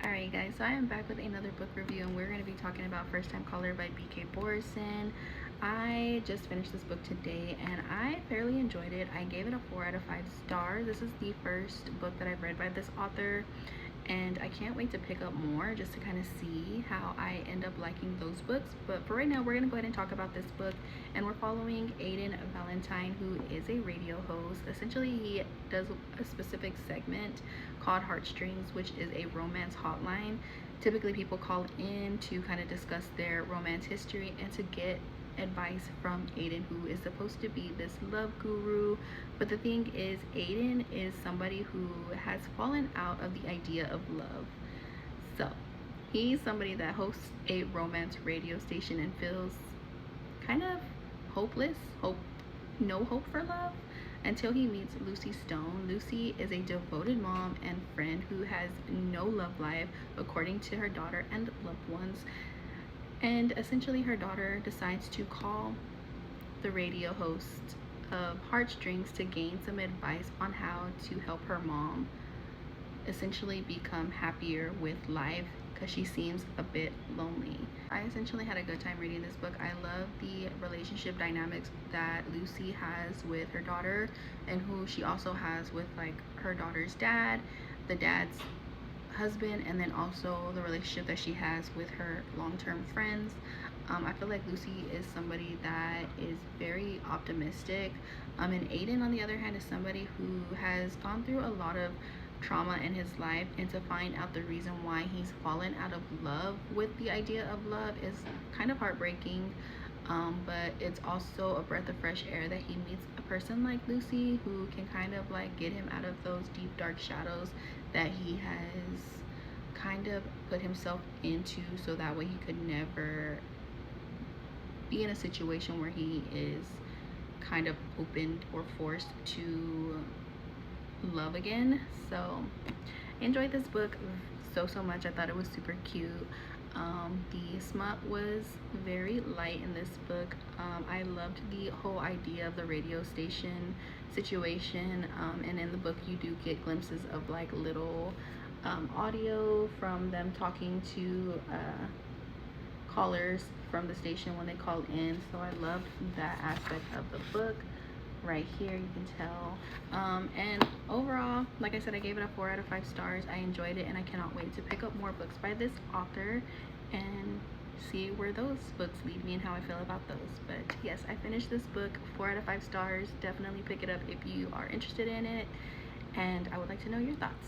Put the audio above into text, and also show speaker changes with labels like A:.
A: Alright guys, so I am back with another book review, and we're going to be talking about First Time Caller by B.K. Borison. I just finished this book today and I fairly enjoyed it. I gave it a 4 out of 5 stars. This is the first book that I've read by this author, and I can't wait to pick up more just to kind of see how I end up liking those books. But for right now, we're going to go ahead and talk about this book, and we're following Aiden Valentine, who is a radio host. Essentially, he does a specific segment called Heartstrings, which is a romance hotline. Typically, people call in to kind of discuss their romance history and to get advice from Aiden, who is supposed to be this love guru. But the thing is, Aiden is somebody who has fallen out of the idea of love. So he's somebody that hosts a romance radio station and feels kind of hopeless, no hope for love, until he meets Lucy Stone. Lucy is a devoted mom and friend who has no love life, according to her daughter and loved ones. And essentially, her daughter decides to call the radio host of Heartstrings to gain some advice on how to help her mom essentially become happier with life, because she seems a bit lonely. I essentially had a good time reading this book. I love the relationship dynamics that Lucy has with her daughter, and who she also has with like her daughter's dad, the dad's husband, and then also the relationship that she has with her long-term friends. I feel like Lucy is somebody that is very optimistic, and Aiden, on the other hand, is somebody who has gone through a lot of trauma in his life, and to find out the reason why he's fallen out of love with the idea of love is kind of heartbreaking. But it's also a breath of fresh air that he meets a person like Lucy, who can kind of like get him out of those deep dark shadows that he has kind of put himself into, so that way he could never be in a situation where he is kind of opened or forced to love again. So I enjoyed this book so much. I thought it was super cute. The smut was very light in this book. I loved the whole idea of the radio station situation, and in the book you do get glimpses of like little audio from them talking to callers from the station when they called in. So I loved that aspect of the book. Right here you can tell, and overall, like I said, I gave it a 4 out of 5 stars. I enjoyed it, and I cannot wait to pick up more books by this author and see where those books lead me and how I feel about those. But yes, I finished this book, 4 out of 5 stars. Definitely pick it up if you are interested in it, and I would like to know your thoughts.